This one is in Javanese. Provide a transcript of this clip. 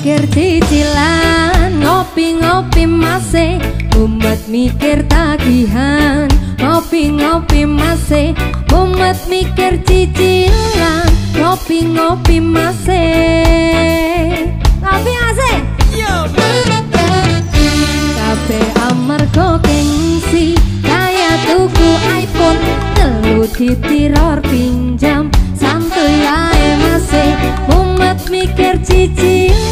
mikir cicilan, ngopi-ngopi masih mumet mikir tagihan, ngopi-ngopi masih mumet mikir cicilan, ngopi-ngopi masih ngopi asik. Kabeh amarga gengsi, kaya tuku iPhone telu ditiror pinjam, santuy ae masih mumet mikir cicilan.